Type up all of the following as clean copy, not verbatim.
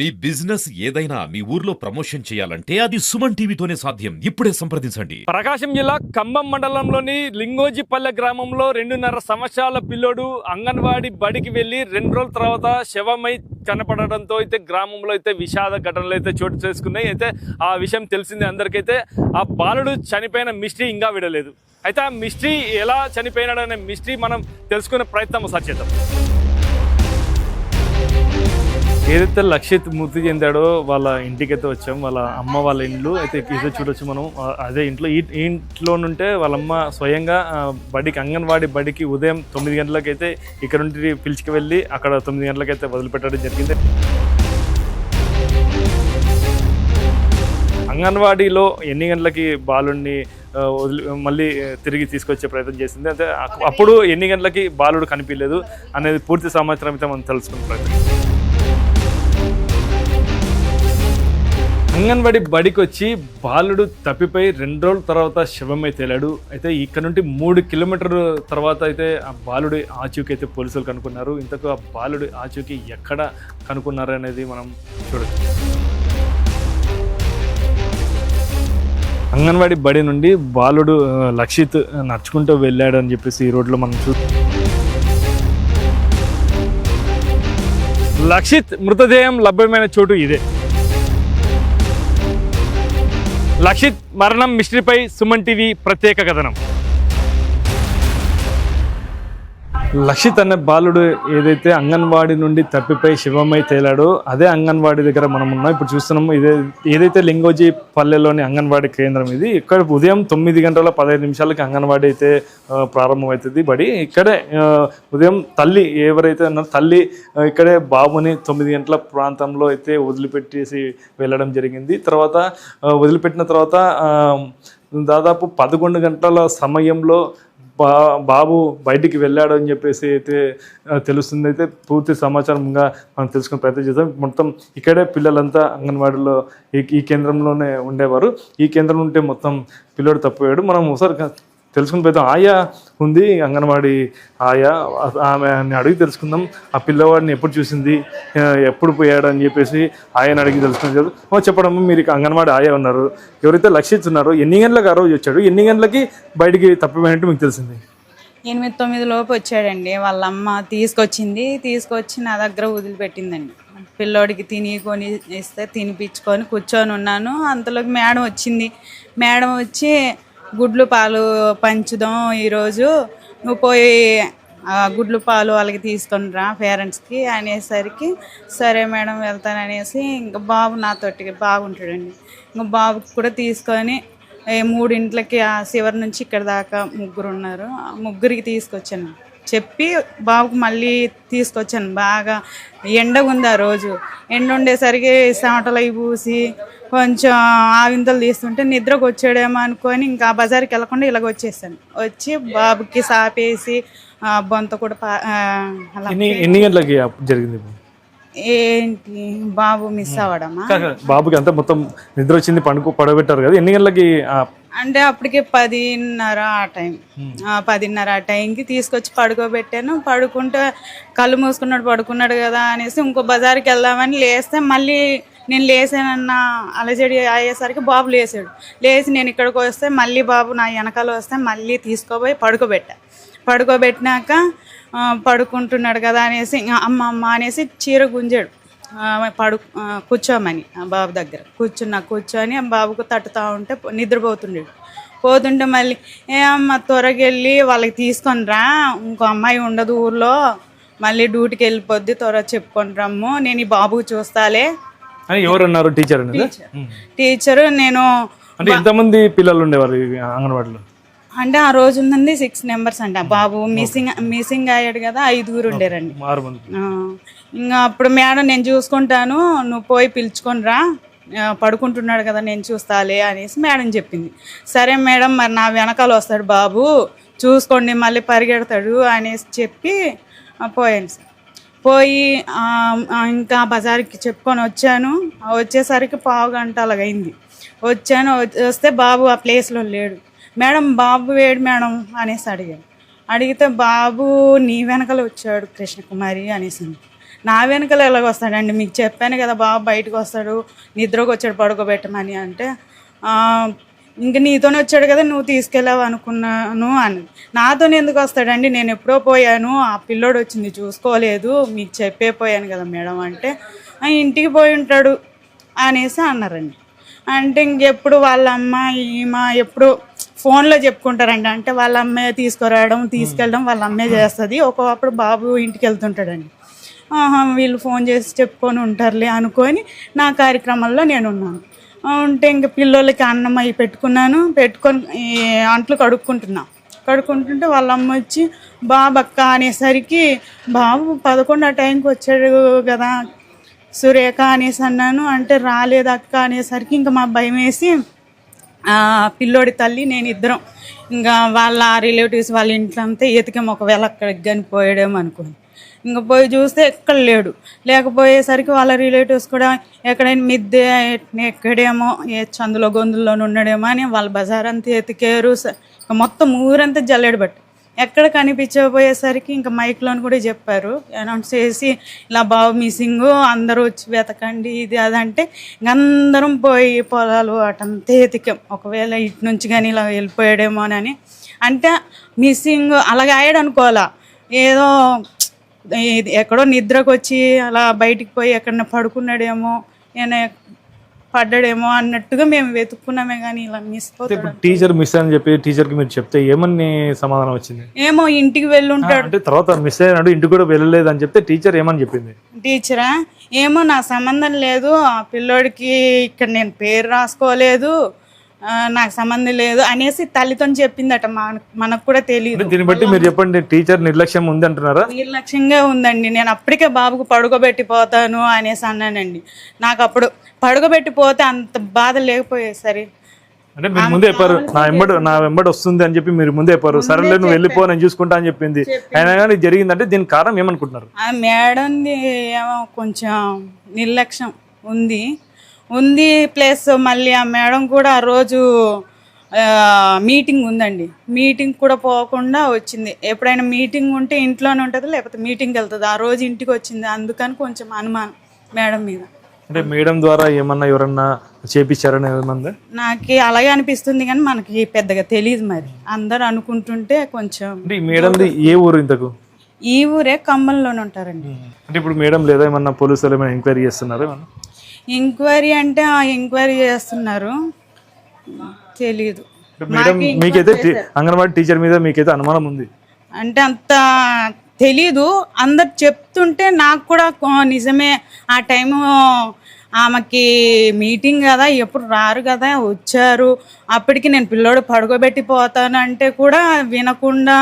మీ business ఏదైనా మీ ఊర్లో promotion చేయాలంటే అది సుమన్ టీవీతోనే సాధ్యం. ఇప్పుడే సంప్రదించండి. ప్రకాశం జిల్లా ఖమ్మం మండలంలోని లింగోజిపల్లె గ్రామంలో 2.5 సంవత్సరాల పిల్లోడు అంగన్వాడీ బడికి వెళ్లి 2 రోజుల తర్వాత శవమై కనపడడంతో అయితే గ్రామంలో అయితే విషాద ఘటనలు అయితే చోటు చేసుకున్నాయి. అయితే ఆ విషయం తెలిసింది అందరికైతే. ఆ బాలుడు చనిపోయిన మిస్టరీ ఇంకా విడలేదు. అయితే ఆ మిస్టరీ ఎలా చనిపోయినాడనే మిస్టరీ మనం తెలుసుకునే ప్రయత్నం సచేద్దాం. ఏదైతే లక్షిత్ మృతి చెందాడో వాళ్ళ ఇంటికైతే వచ్చాం. వాళ్ళ అమ్మ వాళ్ళ ఇల్లు అయితే ఇది చూడొచ్చు మనం. అదే ఇంట్లో ఈ ఇంట్లో నుంటే వాళ్ళమ్మ స్వయంగా బడికి అంగన్వాడీ బడికి ఉదయం 9 గంటలకైతే ఇక్కడ నుండి పిలిచికి వెళ్ళి అక్కడ 9 గంటలకైతే వదిలిపెట్టడం జరిగింది. అంగన్వాడీలో ఎన్ని గంటలకి బాలుడిని మళ్ళీ తిరిగి తీసుకొచ్చే ప్రయత్నం చేసింది. అంటే అప్పుడు ఎన్ని గంటలకి బాలుడు కనిపించలేదు అనేది పూర్తి సమాచారం అయితే మనం తెలుసుకునే ప్రయత్నం. అంగన్వాడీ బడికి వచ్చి బాలుడు తప్పిపోయి 2 రోజుల తర్వాత శవమై తేలాడు. అయితే ఇక్కడ నుండి 3 కిలోమీటర్ల తర్వాత అయితే ఆ బాలుడి ఆచూకీ అయితే పోలీసులు కనుక్కున్నారు. ఇంతకు ఆ బాలుడి ఆచూకీ ఎక్కడ కనుక్కున్నారు అనేది మనం చూడొచ్చు. అంగన్వాడీ బడి నుండి బాలుడు లక్షిత్ నడుచుకుంటూ వెళ్ళాడు అని చెప్పేసి ఈ రోడ్లో మనం లక్షిత్ మృతదేహం లభ్యమైన చోటు ఇదే. లక్షిత్ మరణం మిస్టరీపై సుమన్ టీవీ ప్రత్యేక కథనం. లక్షిత్ అనే బాలుడు ఏదైతే అంగన్వాడీ నుండి తప్పిపోయి శివమై తేలాడో అదే అంగన్వాడీ దగ్గర మనం ఉన్నాం. ఇప్పుడు చూస్తున్నాము ఏదైతే లింగోజీ పల్లెలోని అంగన్వాడీ కేంద్రం ఇది. ఇక్కడ ఉదయం 9 గంటల 15 నిమిషాలకి అంగన్వాడీ అయితే ప్రారంభమవుతుంది బడి. ఇక్కడే ఉదయం తల్లి ఎవరైతే ఉన్నారో తల్లి ఇక్కడే బాబుని 9 గంటల ప్రాంతంలో అయితే వదిలిపెట్టేసి వెళ్ళడం జరిగింది. తర్వాత వదిలిపెట్టిన తర్వాత దాదాపు 11 గంటల సమయంలో బాబు బయటికి వెళ్ళాడు అని చెప్పేసి అయితే తెలుస్తుంది. అయితే పూర్తి సమాచారంగా మనం తెలుసుకునే ప్రయత్నం చేద్దాం. మొత్తం ఇక్కడే పిల్లలంతా అంగన్వాడీలో ఈ కేంద్రంలోనే ఉండేవారు. ఈ కేంద్రం ఉంటే మొత్తం పిల్లోడు తప్పిపోయాడు. మనం ఒకసారి తెలుసుకుని పోతాం. ఆయా ఉంది అంగన్వాడీ ఆయా, ఆమెని అడిగి తెలుసుకుందాం. ఆ పిల్లవాడిని ఎప్పుడు చూసింది, ఎప్పుడు పోయాడు అని చెప్పేసి ఆయని అడిగి తెలుసుకుని చెప్పడం. మీరు అంగన్వాడీ ఆయా ఉన్నారు, ఎవరైతే లక్షిత్ ఉన్నారో ఎన్ని గంటలకు ఆ రోజు వచ్చాడు, ఎన్ని గంటలకి బయటికి తప్పిపోయినట్టు మీకు తెలిసింది? 8-9 లోపు వచ్చాడండి. వాళ్ళ అమ్మ తీసుకొచ్చి నా దగ్గర వదిలిపెట్టిందండి. పిల్లోడికి కొని ఇస్తే తినిపించుకొని కూర్చొని ఉన్నాను. అంతలోకి మేడం వచ్చింది. మేడం వచ్చి గుడ్లు పాలు పంచుదాం ఈరోజు, నువ్వు పోయి గుడ్లు పాలు వాళ్ళకి తీసుకొని రా పేరెంట్స్కి అనేసరికి సరే మేడం వెళ్తాననేసి ఇంకా బాబు నాతోటి బాగుంటాడండి. ఇంకా బాబుకి కూడా తీసుకొని 3 ఆ చివరి నుంచి ఇక్కడ దాకా 3 ఉన్నారు. 3కి తీసుకొచ్చాను చెప్పి బాబుకి మళ్ళీ తీసుకొచ్చాను. బాగా ఎండ ఉంది ఆ రోజు. ఎండ ఉండేసరికి చెమటలు అవి పూసి కొంచెం ఆవింతలు తీస్తుంటే నిద్రకు వచ్చాడేమో అనుకొని ఇంకా బజార్కి వెళ్ళకుండా ఇలాగ వచ్చేసాను. వచ్చి బాబుకి సాపేసి బొంత కూడా అలా. ఎన్ని గంటలకి జరిగింది? ఏంటి బాబు మిస్ అవ్వడమా? బాబుకి అంతా మొత్తం నిద్ర వచ్చింది, పడబెట్టారు కదా, ఎన్ని గంటలకి? అంటే అప్పటికే 10:30 ఆ టైం. 10:30 ఆ టైంకి తీసుకొచ్చి పడుకోబెట్టాను. పడుకుంటే కళ్ళు మూసుకున్నాడు, పడుకున్నాడు కదా అనేసి ఇంకో బజార్కి వెళ్దామని లేస్తే మళ్ళీ నేను లేసానన్న అలజడి అయ్యేసరికి బాబు లేచి నేను ఇక్కడికి వస్తే మళ్ళీ బాబు నా వెనకాల వస్తే మళ్ళీ తీసుకోపోయి పడుకోబెట్టినాక పడుకుంటున్నాడు కదా అనేసి అమ్మ అనేసి చీర గుంజాడు. కూర్చోమని బాబు దగ్గర కూర్చొని బాబుకు తట్టుతూ ఉంటే పోతుంటే మళ్ళీ అమ్మ త్వరగా వెళ్ళి వాళ్ళకి తీసుకొని రా, ఇంకో అమ్మాయి ఉండదు ఊర్లో, మళ్ళీ డ్యూటీకి వెళ్ళిపోద్ది, త్వరగా చెప్పుకొని రమ్ము, నేను ఈ బాబుకు చూస్తాలే అని. ఎవరన్నారు? టీచరు. నేను అంటే ఎంతమంది పిల్లలు ఉండేవారు అంగన్వాడీలో? అంటే ఆ రోజు ఉన్నది 6 మెంబర్స్ అండి. బాబు మిస్సింగ్ అయ్యాడు కదా, 5 ఉండేరండి. ఇంకా అప్పుడు మేడం నేను చూసుకుంటాను, నువ్వు పోయి పిలుచుకొని రా, పడుకుంటున్నాడు కదా నేను చూస్తాలే అనేసి మేడం చెప్పింది. సరే మేడం, మరి నా వెనకాల వస్తాడు బాబు, చూసుకోండి, మళ్ళీ పరిగెడతాడు అనేసి చెప్పి పోయాను సార్. పోయి ఇంకా బజార్కి చెప్పుకొని వచ్చాను. వచ్చేసరికి 1/2 గంట అలాగైంది. వస్తే బాబు ఆ ప్లేస్లో లేడు. మేడం బాబు వేడు మేడం అనేసి అడిగాను. అడిగితే బాబు నీ వెనకాల వచ్చాడు కృష్ణకుమారి అనేసి. నా వెనకాల ఎలాగ వస్తాడండి, మీకు చెప్పాను కదా బాబు బయటకు వస్తాడు, నిద్రకు వచ్చాడు పడుకోబెట్టమని అంటే ఇంక నీతోనే వచ్చాడు కదా నువ్వు తీసుకెళ్ళావు అనుకున్నాను అని. నాతో ఎందుకు వస్తాడండి, నేను ఎప్పుడో పోయాను, ఆ పిల్లోడు వచ్చింది చూసుకోలేదు, మీకు చెప్పే పోయాను కదా మేడం అంటే ఇంటికి పోయి ఉంటాడు అనేసి అన్నారండి. అంటే ఇంకెప్పుడు వాళ్ళ అమ్మ ఈమె ఎప్పుడు ఫోన్లో చెప్పుకుంటారండి. అంటే వాళ్ళ అమ్మే తీసుకురావడం తీసుకెళ్ళడం వాళ్ళ అమ్మే చేస్తుంది. ఒకప్పుడు బాబు ఇంటికి వెళ్తుంటాడండి. వీళ్ళు ఫోన్ చేసి చెప్పుకొని ఉంటారులే అనుకొని నా కార్యక్రమాల్లో నేను ఉన్నాను. ఉంటే ఇంక పిల్లలకి అన్నం అవి పెట్టుకొని అంట్లు కడుక్కుంటుంటే వాళ్ళ అమ్మ వచ్చి బాబు అక్క అనేసరికి బాబు 11 ఆ టైంకి వచ్చాడు కదా సురేఖ అనేసి అన్నాను. అంటే రాలేదు అక్క అనేసరికి ఇంకా మా భయం వేసి పిల్లోడి తల్లి నేను ఇద్దరం ఇంకా వాళ్ళ రిలేటివ్స్ వాళ్ళ ఇంట్లో అంతా ఎతికాము, ఒకవేళ అక్కడికి కానీ పోయాడేమో అనుకోండి. ఇంకా పోయి చూస్తే ఎక్కడ లేకపోయేసరికి వాళ్ళ రిలేటివ్స్ కూడా ఎక్కడైనా మిద్దె ఎక్కడేమో చందులో గొంతుల్లోనే ఉన్నాడేమో అని వాళ్ళ బజార్ అంతా ఎతికారు. మొత్తం ఊరంతా జల్లెడ బట్టి ఎక్కడ కనిపించకపోయేసరికి ఇంకా మైక్లోని కూడా చెప్పారు, అనౌన్స్ చేసి ఇలా బాబు మిస్సింగ్, అందరూ వచ్చి వెతకండి ఇది అదంటే ఇంక అందరం పోయి పొలాలు అటంతా ఎతికాం, ఒకవేళ ఇటు నుంచి కానీ ఇలా వెళ్ళిపోయాడేమోనని. అంటే మిస్సింగ్ అలాగే అయ్యాడు అనుకోవాలా, ఏదో ఎక్కడో నిద్రకు వచ్చి అలా బయటికి పోయి ఎక్కడన్నా పడుకున్నాడేమో పడ్డాడేమో అన్నట్టుగా మేము వెతుక్కున్నామే కానీ ఇలా మిస్ ఇప్పుడు టీచర్ మిస్ అని చెప్పి టీచర్కి మీరు చెప్తే ఏమని సమాధానం వచ్చింది? ఏమో ఇంటికి వెళ్ళి ఉంటాడు అంటే తర్వాత మిస్ అయినాడు ఇంటికి కూడా వెళ్ళలేదు అని చెప్తే టీచర్ ఏమని చెప్పింది? టీచరా ఏమో నాకు సంబంధం లేదు, ఆ పిల్లోడికి ఇక్కడ నేను పేరు రాసుకోలేదు, నాకు సంబంధం లేదు అనేసి తల్లితో చెప్పిందట. మనకు కూడా తెలియదు. దీన్ని బట్టి మీరు చెప్పండి, టీచర్ నిర్లక్ష్యం ఉంది అంటున్నారా? నిర్లక్ష్యంగా ఉందండి. నేను అప్పటికే బాబుకు పడుకోబెట్టిపోతాను అనేసి అన్నానండి. నాకు అప్పుడు పడుకోబెట్టిపోతే అంత బాధ లేకపోయేది. సరే అంటే మీరు ముందే చెప్పారు నా వెంబడి వస్తుంది అని చెప్పి మీరు ముందే చెప్పారు, సరేలే నువ్వు వెళ్ళిపో నేను చూసుకుంటా అని చెప్పింది. అయినా కానీ జరిగిందంటే దీనికి కారణం ఏమనుకుంటున్నారు? ఆ మేడంది ఏమో కొంచెం నిర్లక్ష్యం ఉంది ప్లస్ మళ్ళీ ఆ మేడం కూడా ఆ రోజు మీటింగ్ ఉందండి, మీటింగ్ కూడా పోకుండా వచ్చింది. ఎప్పుడైనా మీటింగ్ ఉంటే ఇంట్లోనే ఉంటుంది, లేకపోతే మీటింగ్కి వెళ్తుంది. ఆ రోజు ఇంటికి వచ్చింది, అందుకని కొంచెం అనుమానం మేడం మీద. అంటే మేడం ద్వారా ఏమన్నా ఎవరన్నా చేపించారని ఏమన్నా? నాకు అలాగే అనిపిస్తుంది కానీ మనకి పెద్దగా తెలియదు. మరి అందరు అనుకుంటుంటే కొంచెం. అంటే మేడంది ఏ ఊరు ఇంతకు? ఈ ఊరే ఖమ్మంలోనే ఉంటారండి. అంటే ఇప్పుడు మేడం లేదా ఏమన్నా పోలీసులు ఏమైనా ఎంక్వైరీ చేస్తున్నారు? ఎంక్వైరీ అంటే ఎంక్వైరీ చేస్తున్నారు, తెలీదు. మేడం మీకైతే అంగన్వాడీ టీచర్ మీద మీకైతే అనుమానం ఉంది అంటే అంత తెలీదు, అందరు చెప్తుంటే నాకు కూడా నిజమే. ఆ టైము ఆమెకి మీటింగ్ కదా, ఎప్పుడు రారు కదా, వచ్చారు. అప్పటికి నేను పిల్లోడు పడుకోబెట్టి పోతాను అంటే కూడా వినకుండా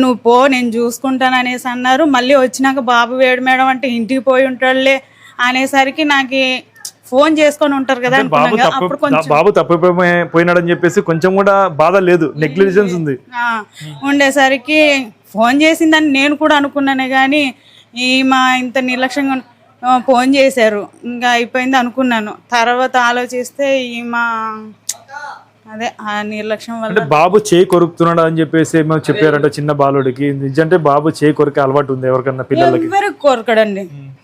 నువ్వు పో నేను చూసుకుంటాను అనేసి అన్నారు. మళ్ళీ వచ్చినాక బాబు వేడు మేడం అంటే ఇంటికి పోయి ఉంటాడులే అనేసరికి నాకు ఫోన్ చేసుకొని ఉంటారు కదా, బాబు తప్పిపోయినాడని చెప్పేసి కొంచెం కూడా బాధ లేదు, నెగ్లిజెన్స్ ఉంది ఉండేసరికి ఫోన్ చేసిందని నేను కూడా అనుకున్నానే కానీ ఈమె ఇంత నిర్లక్ష్యంగా ఫోన్ చేశారు, ఇంకా అయిపోయింది అనుకున్నాను. తర్వాత ఆలోచిస్తే ఈమె అదే ఆ నిర్లక్ష్యం వల్ల. అంటే బాబు చేయి కొరుకుతున్నాడు అని చెప్పేసి ఏమో చెప్పారంట చిన్న బాలుడికి. నిజంటే బాబు చేయి కొరికే అలవాటు ఉంది ఎవరికన్నా పిల్లలకి? ఎవరికి కొరకడండి,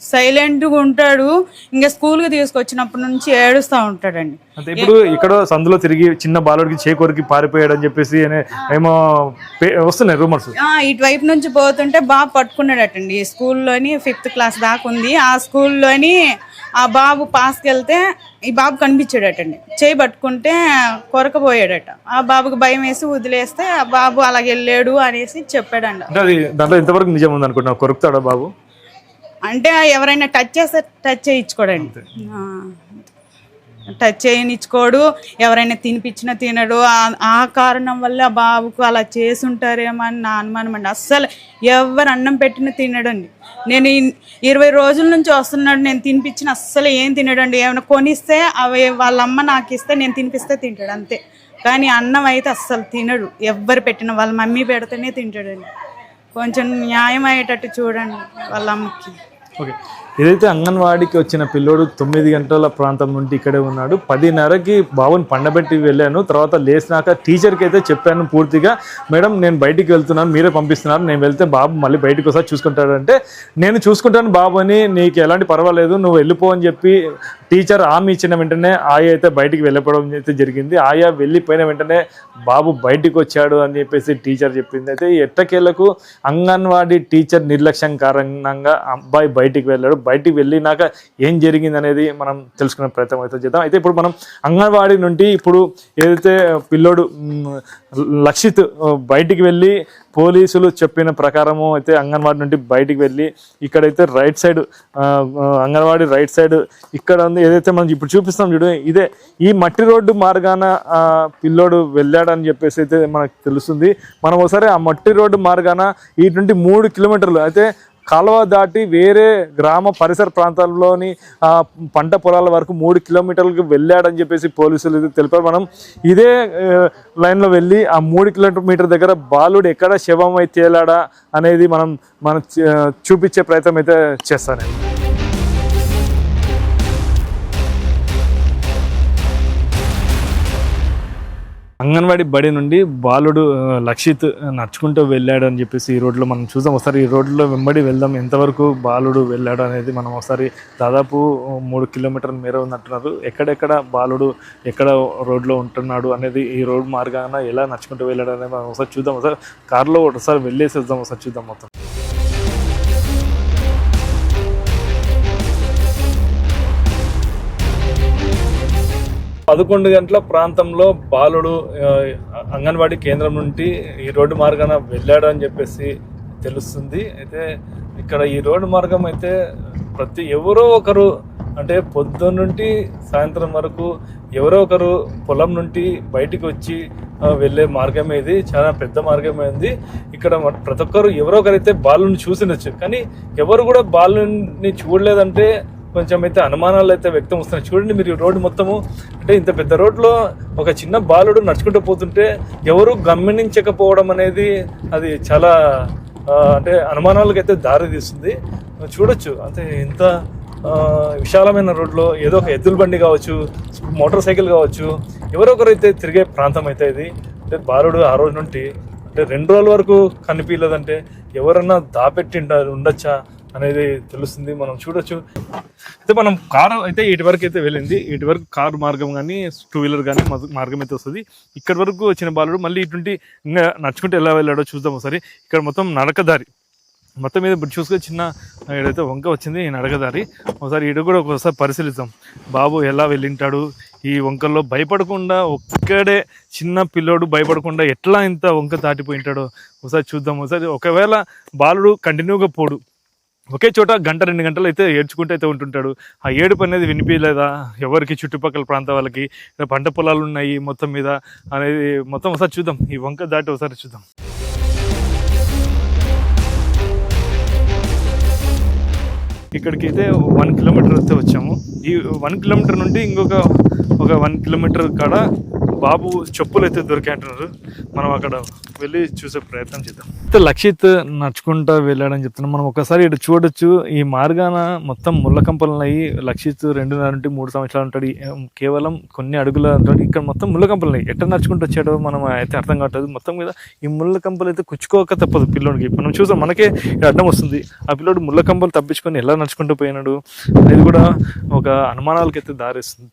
సైలెంట్గా ఉంటాడు. ఇంకా స్కూల్కి తీసుకొచ్చినప్పటి నుంచి ఏడుస్తూ ఉంటాడండి. అంటే ఇప్పుడు ఇక్కడ సందులో తిరిగి చిన్న బాలుడికి చేయి కొరికి పారిపోయాడు అని చెప్పేసి ఏమో వస్తున్నాయి రూమర్స్. ఇటువైపు నుంచి పోతుంటే బాబు పట్టుకున్నాడటండి. స్కూల్లోని 5th క్లాస్ దాకా ఉంది, ఆ స్కూల్లోని ఆ బాబు పాస్కి వెళ్తే ఈ బాబు కనిపించాడటండి, చేయి పట్టుకుంటే కొరకపోయాడట. ఆ బాబుకి భయం వేసి వదిలేస్తే ఆ బాబు అలాగే వెళ్ళాడు అనేసి చెప్పాడండి. దాంట్లో ఎంతవరకు నిజం ఉంది అనుకుంటున్నా? కొరుకుతాడా బాబు? అంటే ఎవరైనా టచ్ చేస్తే టచ్ చేయించుకోడండి, టచ్ చేయనిచ్చుకోడు. ఎవరైనా తినిపించినా తినడు. ఆ కారణం వల్ల బాబుకు అలా చేసి ఉంటారేమో అని నా అనుమానం అండి. అస్సలు ఎవరు అన్నం పెట్టినా తినడండి. నేను 20 రోజుల నుంచి వస్తున్నాడు, నేను తినిపించిన అస్సలు ఏం తినడండి. ఏమైనా కొనిస్తే అవి వాళ్ళ అమ్మ నాకు ఇస్తే నేను తినిపిస్తే తింటాడు అంతే, కానీ అన్నం అయితే అస్సలు తినడు. ఎవ్వరు పెట్టిన వాళ్ళ మమ్మీ పెడితేనే తింటాడండి. కొంచెం న్యాయం అయ్యేటట్టు చూడండి వాళ్ళ అమ్మకి. ఓకే. ఏదైతే అంగన్వాడికి వచ్చిన పిల్లోడు 9 గంటల ప్రాంతం నుండి ఇక్కడే ఉన్నాడు. 10:30కి బాబుని పండబెట్టి వెళ్ళాను. తర్వాత లేచినాక టీచర్కి అయితే చెప్పాను పూర్తిగా, మేడం నేను బయటికి వెళ్తున్నాను, మీరే పంపిస్తున్నారు, నేను వెళ్తే బాబు మళ్ళీ బయటికి ఒకసారి చూసుకుంటాడంటే, నేను చూసుకుంటాను బాబు అని, నీకు ఎలాంటి పర్వాలేదు, నువ్వు వెళ్ళిపో అని చెప్పి టీచర్ హామీ ఇచ్చిన వెంటనే ఆయా అయితే బయటికి వెళ్ళిపోవడం అయితే జరిగింది. ఆయా వెళ్ళిపోయిన వెంటనే బాబు బయటికి వచ్చాడు అని చెప్పేసి టీచర్ చెప్పింది. అయితే ఎట్టకేలకు అంగన్వాడీ టీచర్ నిర్లక్ష్యం కారణంగా అబ్బాయి బయటికి వెళ్ళాడు. బయటికి వెళ్ళినాక ఏం జరిగింది అనేది మనం తెలుసుకునే ప్రయత్నం అయితే చేద్దాం. అయితే ఇప్పుడు మనం అంగన్వాడీ నుండి ఇప్పుడు ఏదైతే పిల్లోడు లక్షిత్ బయటికి వెళ్ళి పోలీసులు చెప్పిన ప్రకారము అయితే అంగన్వాడీ నుండి బయటికి వెళ్ళి ఇక్కడైతే right side anganwadi right side ఇక్కడ ఉంది, ఏదైతే మనం ఇప్పుడు చూపిస్తాం చూడు, ఇదే ఈ మట్టి రోడ్డు మార్గాన పిల్లోడు వెళ్ళాడని చెప్పేసి అయితే మనకు తెలుస్తుంది. మనం ఒకసారి ఆ మట్టి రోడ్డు మార్గాన ఈ నుండి 3 కిలోమీటర్లు అయితే కాలువ దాటి వేరే గ్రామ పరిసర ప్రాంతాల్లోని పంట పొలాల వరకు 3 కిలోమీటర్లకు వెళ్ళాడని చెప్పేసి పోలీసులు తెలిపారు. మనం ఇదే లైన్లో వెళ్ళి ఆ 3 కిలోమీటర్ దగ్గర బాలుడు ఎక్కడ శవమై తేలాడా అనేది మనం చూపించే ప్రయత్నం అయితే చేస్తాను. అంగన్వాడీ బడి నుండి బాలుడు లక్షిత్ నడుచుకుంటూ వెళ్ళాడు అని చెప్పేసి ఈ రోడ్లో మనం చూద్దాం. ఒకసారి ఈ రోడ్లో వెంబడి వెళ్దాం, ఎంతవరకు బాలుడు వెళ్ళాడు అనేది మనం ఒకసారి దాదాపు 3 కిలోమీటర్ల మేర ఉన్నట్టున్నారు. ఎక్కడెక్కడ బాలుడు ఎక్కడ రోడ్లో ఉంటున్నాడు అనేది, ఈ రోడ్ మార్గాన ఎలా నడుచుకుంటూ వెళ్ళాడు అనేది మనం ఒకసారి చూద్దాం. ఒకసారి కార్లో ఒకసారి వెళ్ళేసి వద్దాం, ఒకసారి చూద్దాం మొత్తం. పదకొండు గంటల ప్రాంతంలో బాలుడు అంగన్వాడీ కేంద్రం నుండి ఈ రోడ్డు మార్గాన వెళ్ళాడు అని చెప్పేసి తెలుస్తుంది. అయితే ఇక్కడ ఈ రోడ్డు మార్గం అయితే ఎవరో ఒకరు అంటే పొద్దున్న నుండి సాయంత్రం వరకు ఎవరో ఒకరు పొలం నుండి బయటికి వచ్చి వెళ్ళే మార్గమే ఇది. చాలా పెద్ద మార్గమే ఉంది. ఇక్కడ ప్రతి ఒక్కరు ఎవరో ఒకరైతే బాలుని చూసినచ్చు, కానీ ఎవరు కూడా బాలుని చూడలేదంటే కొంచెం అయితే అనుమానాలు అయితే వ్యక్తం వస్తున్నాయి. చూడండి మీరు రోడ్డు మొత్తము, అంటే ఇంత పెద్ద రోడ్లో ఒక చిన్న బాలుడు నడుచుకుంటూ పోతుంటే ఎవరు గమనించకపోవడం అనేది అది చాలా అంటే అనుమానాలకు అయితే దారి తీస్తుంది. చూడొచ్చు అంటే ఇంత విశాలమైన రోడ్లో ఏదో ఒక ఎద్దుల బండి కావచ్చు, మోటార్ సైకిల్ కావచ్చు, ఎవరో ఒకరైతే తిరిగే ప్రాంతం అయితే ఇది. అంటే బాలుడు ఆ రోజు నుండి అంటే 2 రోజుల వరకు కనిపించలేదంటే ఎవరన్నా దాపెట్టి ఉండొచ్చా అనేది తెలుస్తుంది. మనం చూడొచ్చు. అయితే మనం కారు అయితే ఇటు వరకు అయితే వెళ్ళింది, ఇటు వరకు కారు మార్గం కానీ 2 వీలర్ కానీ మార్గం అయితే వస్తుంది. ఇక్కడ వరకు వచ్చిన బాలుడు మళ్ళీ ఇటుండి ఇంకా నడుచుకుంటూ ఎలా వెళ్ళాడో చూద్దాం ఒకసారి. ఇక్కడ మొత్తం నడకదారి మొత్తం మీద ఇప్పుడు చూసుకొని చిన్న ఏదైతే వంక వచ్చింది ఈ నడకదారి, ఒకసారి ఇటు కూడా ఒకసారి పరిశీలిద్దాం. బాబు ఎలా వెళ్ళింటాడు ఈ వంకల్లో, భయపడకుండా ఒక్కడే చిన్న పిల్లోడు భయపడకుండా ఎట్లా ఇంత వంక దాటిపోయింటాడో ఒకసారి చూద్దాం. ఒకసారి ఒకవేళ బాలుడు కంటిన్యూగా పోడు, ఒకే చోట 1-2 గంటలు అయితే ఏడ్చుకుంటూ అయితే ఉంటుంటాడు, ఆ ఏడుపు అనేది వినిపించలేదా ఎవరికి, చుట్టుపక్కల ప్రాంతం వాళ్ళకి, పంట పొలాలు ఉన్నాయి మొత్తం మీద అనేది మొత్తం ఒకసారి చూద్దాం. ఈ వంక దాటి ఒకసారి చూద్దాం. ఇక్కడికి అయితే 1 కిలోమీటర్ అయితే వచ్చాము. ఈ 1 కిలోమీటర్ నుండి ఇంకొక 1 కిలోమీటర్ కాడ బాబు చెప్పులు అయితే దొరికాయంటున్నారు. మనం అక్కడ వెళ్ళి చూసే ప్రయత్నం చేద్దాం. అయితే లక్షిత్ నడుచుకుంటూ వెళ్ళాడని చెప్తున్నాం. మనం ఒకసారి ఇటు చూడొచ్చు, ఈ మార్గాన మొత్తం ముళ్ళ కంపలు ఉన్నాయి. లక్షిత్ 2.5-3 సంవత్సరాలు ఉంటాడు, కేవలం కొన్ని అడుగుల ఉంటాడు. ఇక్కడ మొత్తం ముళ్ళ కంపలు ఉన్నాయి. ఎట్లా నడుచుకుంటూ వచ్చాడో మనం అయితే అర్థం కావట్లేదు. మొత్తం మీద ఈ ముళ్ళ కంపలు అయితే కుచ్చుకోక తప్పదు పిల్లోడికి. మనం చూసాం, మనకే అడ్డం వస్తుంది. ఆ పిల్లోడు ముళ్ళ కంపలు తప్పించుకొని ఎలా నడుచుకుంటూ పోయినాడు అనేది కూడా ఒక అనుమానాలకైతే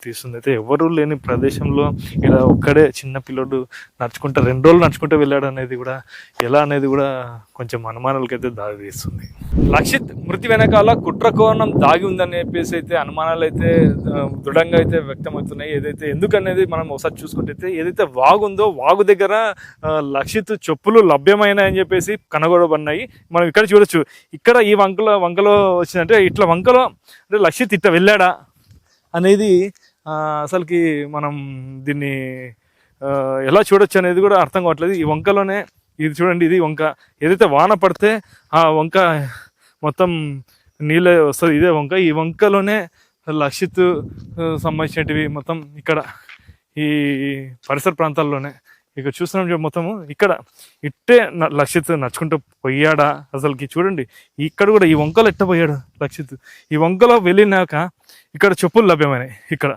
తీస్తుంది. అయితే ఎవరు లేని ప్రదేశంలో ఇలా ఒక్కడే చిన్న పిల్లోడు నడుచుకుంటూ 2 రోజులు నడుచుకుంటూ వెళ్ళాడు అనేది కూడా ఎలా అనేది కూడా కొంచెం అనుమానాలకైతే దారి తీస్తుంది. లక్షిత్ మృతి వెనకాల కుట్ర కోణం దాగి ఉందని చెప్పేసి అయితే అనుమానాలు అయితే దృఢంగా అయితే వ్యక్తమవుతున్నాయి. ఏదైతే ఎందుకనేది మనం ఒకసారి చూసుకుంటే, ఏదైతే వాగు ఉందో వాగు దగ్గర లక్షిత్ చెప్పులు లభ్యమైనాయని చెప్పేసి కనుగొనబడినాయి. మనం ఇక్కడ చూడొచ్చు. ఇక్కడ ఈ వంకలో వచ్చిందంటే ఇట్లా వంకలో అంటే లక్షిత్ ఇట్లా వెళ్ళాడా అనేది అసలుకి మనం దీన్ని ఎలా చూడొచ్చు అనేది కూడా అర్థం కావట్లేదు. ఈ వంకలోనే ఇది చూడండి, ఇది వంక. ఏదైతే వాన పడితే ఆ వంక మొత్తం నీళ్ళే వస్తుంది, ఇదే వంక. ఈ వంకలోనే లక్షిత్ సంబంధించినవి మొత్తం ఇక్కడ ఈ పరిసర ప్రాంతాల్లోనే ఇక్కడ చూస్తున్నాం చూడు మొత్తము ఇక్కడ ఇట్టే లక్షిత్ నడుచుకుంటూ పోయాడా అసలుకి చూడండి. ఇక్కడ కూడా ఈ వంకలో ఎట్ట పోయాడు లక్షిత్. ఈ వంకలో వెళ్ళినాక ఇక్కడ చెప్పులు లభ్యమైనాయి. ఇక్కడ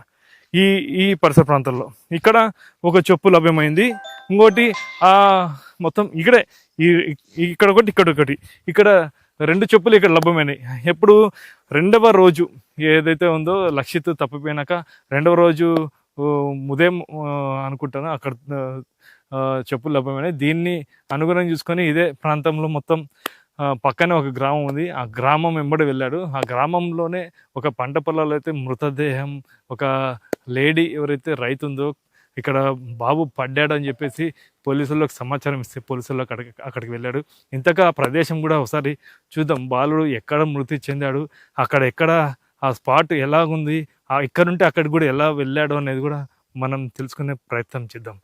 ఈ ఈ పరిసర ప్రాంతాల్లో ఇక్కడ ఒక చెప్పు లభ్యమైంది. ఇంకోటి మొత్తం ఇక్కడే ఇక్కడ ఒకటి ఇక్కడ 2 చెప్పులు ఇక్కడ లభ్యమైనాయి. ఎప్పుడు 2వ రోజు ఏదైతే ఉందో లక్షిత్ తప్పిపోయినాక 2వ రోజు ఉదయం అనుకుంటాను అక్కడ చెప్పులు లభ్యమైనాయి. దీన్ని అనుగుణంగా చూసుకొని ఇదే ప్రాంతంలో మొత్తం పక్కనే ఒక గ్రామం ఉంది. ఆ గ్రామం వెంబడి వెళ్ళాడు. ఆ గ్రామంలోనే ఒక పంట పొలాలు అయితే మృతదేహం ఒక లేడీ ఎవరైతే రైతు ఉందో ఇక్కడ బాబు పడ్డాడు అని చెప్పేసి పోలీసులకు సమాచారం ఇస్తే పోలీసులు అక్కడికి వెళ్ళాడు. ఇంతగా ఆ ప్రదేశం కూడా ఒకసారి చూద్దాం. బాలుడు ఎక్కడ మృతి చెందాడు, ఎక్కడ ఆ స్పాట్ ఎలాగుంది, ఇక్కడ నుండి అక్కడికి కూడా ఎలా వెళ్ళాడు అనేది కూడా మనం తెలుసుకునే ప్రయత్నం చేద్దాం.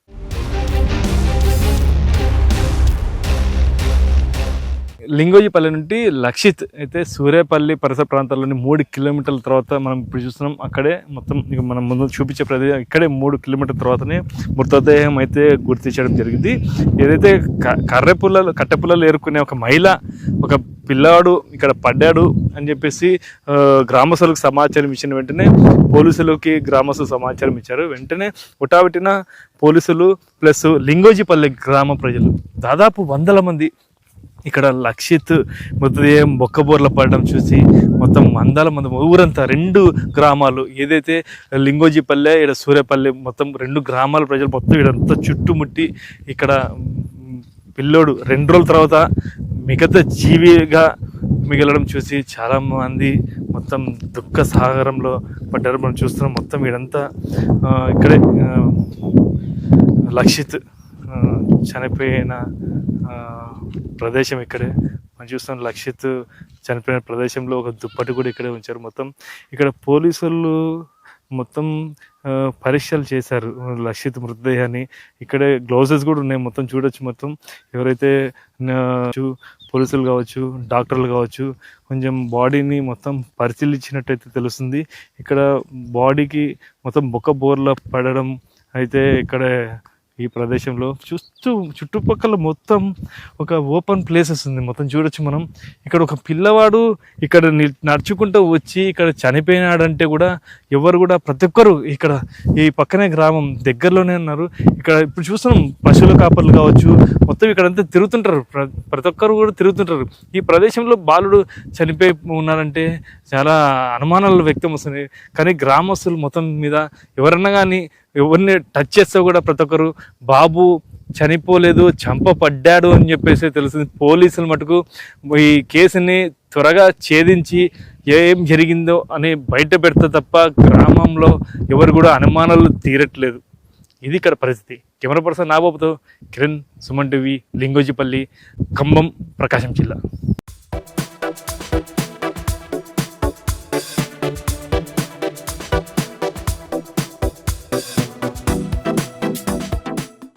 లింగోజిపల్లి నుండి లక్షిత్ అయితే సూర్యాపల్లి పరిసర ప్రాంతాల్లోని 3 కిలోమీటర్ల తర్వాత మనం ఇప్పుడు చూస్తున్నాం. అక్కడే మొత్తం ఇక మనం ముందు చూపించే ప్రదేశం ఇక్కడే 3 కిలోమీటర్ల తర్వాతనే మృతదేహం అయితే గుర్తు చేయడం జరిగింది. ఏదైతే కట్టెపుల్లలు ఏరుకునే ఒక మహిళ ఒక పిల్లాడు ఇక్కడ పడ్డాడు అని చెప్పేసి గ్రామస్తులకు సమాచారం ఇచ్చిన వెంటనే పోలీసులకి గ్రామస్తులు సమాచారం ఇచ్చారు. వెంటనే ఉటాబెట్టిన పోలీసులు ప్లస్ లింగోజిపల్లి గ్రామ ప్రజలు దాదాపు 100 మంది ఇక్కడ లక్షిత్ మృతదేహం బొక్కబోర్ల పడడం చూసి మొత్తం 100 మంది ఊరంతా 2 గ్రామాలు ఏదైతే లింగోజిపల్లె ఇక్కడ సూర్యపల్లి మొత్తం 2 గ్రామాల ప్రజలు మొత్తం ఇక్కడంతా చుట్టుముట్టి ఇక్కడ పిల్లోడు 2 రోజుల తర్వాత మిగతా జీవిగా మిగలడం చూసి చాలామంది మొత్తం దుఃఖ సాగరంలో పడ్డారు. మనం చూస్తున్నాం మొత్తం ఇదంతా ఇక్కడే లక్షిత్ చనిపోయిన ప్రదేశం ఇక్కడే మనం చూస్తాం. లక్షిత్ చనిపోయిన ప్రదేశంలో ఒక దుప్పటి కూడా ఇక్కడే ఉంచారు. మొత్తం ఇక్కడ పోలీసులు మొత్తం పరీక్షలు చేశారు లక్షిత్ మృతదేహాన్ని. ఇక్కడే గ్లౌజెస్ కూడా ఉన్నాయి మొత్తం చూడొచ్చు. మొత్తం ఎవరైతే పోలీసులు కావచ్చు డాక్టర్లు కావచ్చు కొంచెం బాడీని మొత్తం పరిశీలించినట్టయితే తెలుస్తుంది. ఇక్కడ బాడీకి మొత్తం బొక్క బోర్ల పడడం అయితే ఇక్కడ ఈ ప్రదేశంలో చుట్టుపక్కల మొత్తం ఒక ఓపెన్ ప్లేసెస్ ఉంది. మొత్తం చూడొచ్చు మనం. ఇక్కడ ఒక పిల్లవాడు ఇక్కడ నడుచుకుంటూ వచ్చి ఇక్కడ చనిపోయినాడంటే కూడా ఎవరు కూడా ప్రతి ఒక్కరు ఇక్కడ ఈ పక్కనే గ్రామం దగ్గరలోనే ఉన్నారు. ఇక్కడ ఇప్పుడు చూస్తున్నాం పశువుల కాపర్లు కావచ్చు మొత్తం ఇక్కడంతా తిరుగుతుంటారు. ప్రతి ఒక్కరు కూడా తిరుగుతుంటారు. ఈ ప్రదేశంలో బాలుడు చనిపోయి ఉన్నారంటే చాలా అనుమానాలు వ్యక్తం వస్తున్నాయి. కానీ గ్రామస్తులు మొత్తం మీద ఎవరన్నా కానీ ఎవరిని టచ్ చేస్తే కూడా ప్రతి ఒక్కరు బాబు చనిపోలేదు చంపబడ్డాడు అని చెప్పేసి తెలుస్తుంది. పోలీసులు మటుకు ఈ కేసుని త్వరగా ఛేదించి ఏం జరిగిందో అని బయట పెడితే తప్ప గ్రామంలో ఎవరు కూడా అనుమానాలు తీరట్లేదు. ఇది ఇక్కడ పరిస్థితి. కెమెరా పర్సన్ నాబాబుతో కిరణ్, సుమన్ టీవీ, లింగోజిపల్లి, ఖమ్మం, ప్రకాశం జిల్లా.